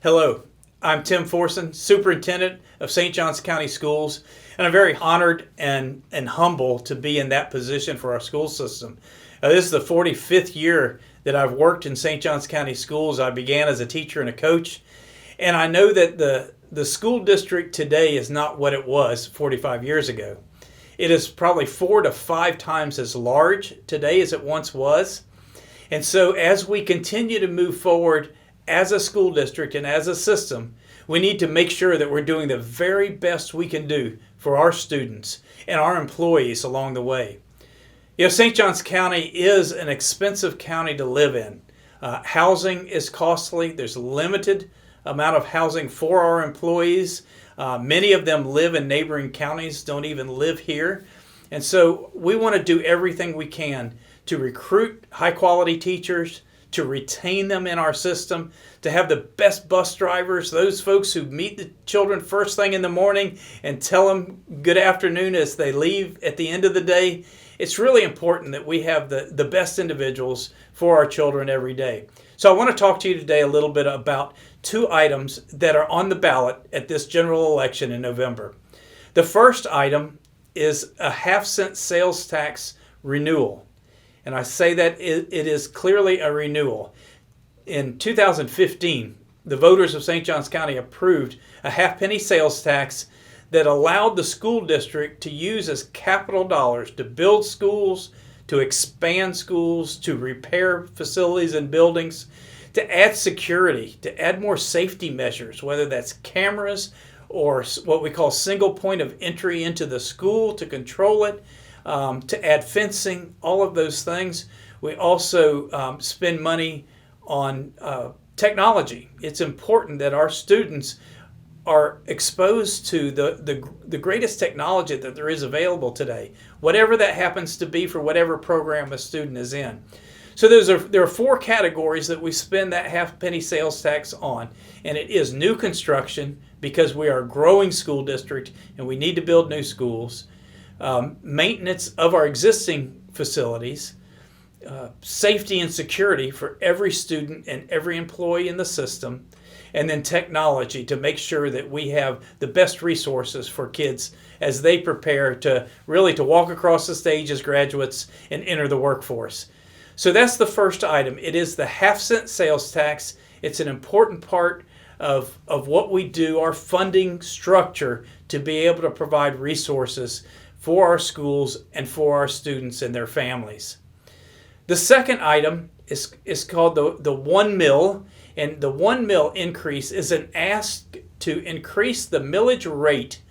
Hello, I'm Tim Forson, Superintendent of St. Johns County Schools, and I'm very honored and humble to be in that position for our school system. This is the 45th year that I've worked in St. Johns County Schools. I began as a teacher and a coach, and I know that the school district today is not what it was 45 years ago. It is probably 4 to 5 times as large today as it once was. And so as we continue to move forward as a school district and as a system, we need to make sure that we're doing the very best we can do for our students and our employees along the way. You know, St. Johns County is an expensive county to live in. Housing is costly. There's limited amount of housing for our employees. Many of them live in neighboring counties, don't even live here. And so we want to do everything we can to recruit high quality teachers, to retain them in our system, to have the best bus drivers, those folks who meet the children first thing in the morning and tell them good afternoon as they leave at the end of the day. It's really important that we have the best individuals for our children every day. So I want to talk to you today a little bit about 2 items that are on the ballot at this general election in November. The first item is a half-cent sales tax renewal. And I say that it is clearly a renewal. In 2015, the voters of St. Johns County approved a half-penny sales tax that allowed the school district to use as capital dollars to build schools, to expand schools, to repair facilities and buildings, to add security, to add more safety measures, whether that's cameras or what we call single point of entry into the school to control it, to add fencing, all of those things. We also spend money on technology. It's important that our students are exposed to the greatest technology that there is available today, whatever that happens to be for whatever program a student is in. So there are 4 categories that we spend that half-penny sales tax on, and it is new construction, because we are a growing school district and we need to build new schools, maintenance of our existing facilities, safety and security for every student and every employee in the system, and then technology to make sure that we have the best resources for kids as they prepare to walk across the stage as graduates and enter the workforce. So that's the first item. It is the half-cent sales tax. It's an important part of what we do, our funding structure, to be able to provide resources for our schools and for our students and their families. The second item is called the 1 mil, and the 1 mil increase is an ask to increase the millage rate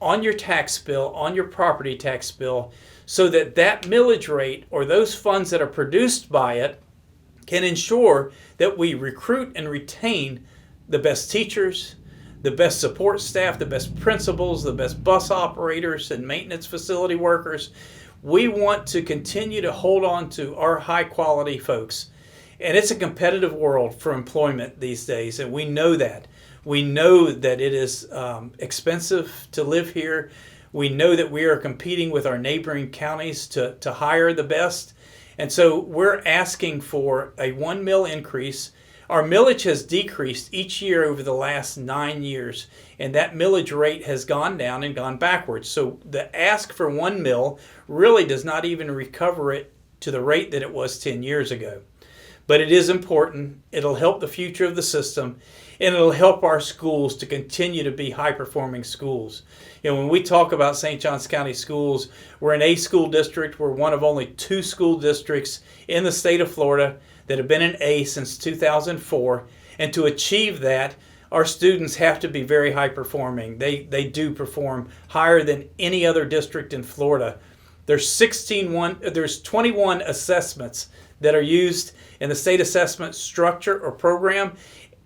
on your tax bill, on your property tax bill, so that millage rate, or those funds that are produced by it, can ensure that we recruit and retain the best teachers, the best support staff, the best principals, the best bus operators and maintenance facility workers. We want to continue to hold on to our high quality folks. And it's a competitive world for employment these days, and we know that. We know that it is expensive to live here. We know that we are competing with our neighboring counties to hire the best. And so we're asking for a 1 mil increase. Our millage has decreased each year over the last 9 years, and that millage rate has gone down and gone backwards. So the ask for 1 mil really does not even recover it to the rate that it was 10 years ago. But it is important. It'll help the future of the system, and it'll help our schools to continue to be high-performing schools. You know, when we talk about St. Johns County Schools, we're an A school district. We're one of only 2 school districts in the state of Florida that have been an A since 2004. And to achieve that, our students have to be very high-performing. They do perform higher than any other district in Florida. There's 21 assessments that are used in the state assessment structure or program,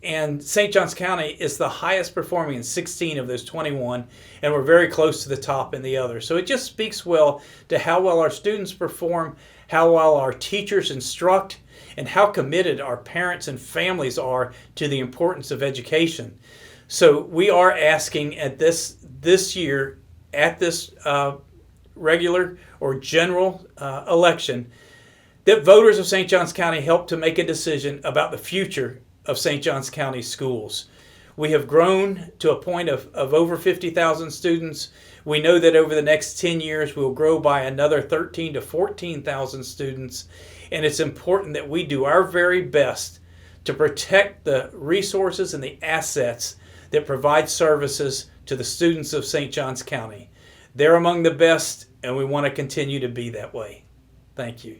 and St. Johns County is the highest performing in 16 of those 21, and we're very close to the top in the others. So it just speaks well to how well our students perform, how well our teachers instruct, and how committed our parents and families are to the importance of education. So we are asking at this year, at this regular or general election, that voters of St. Johns County help to make a decision about the future of St. Johns County schools. We have grown to a point of over 50,000 students. We know that over the next 10 years, we'll grow by another 13 to 14,000 students. And it's important that we do our very best to protect the resources and the assets that provide services to the students of St. Johns County. They're among the best, and we want to continue to be that way. Thank you.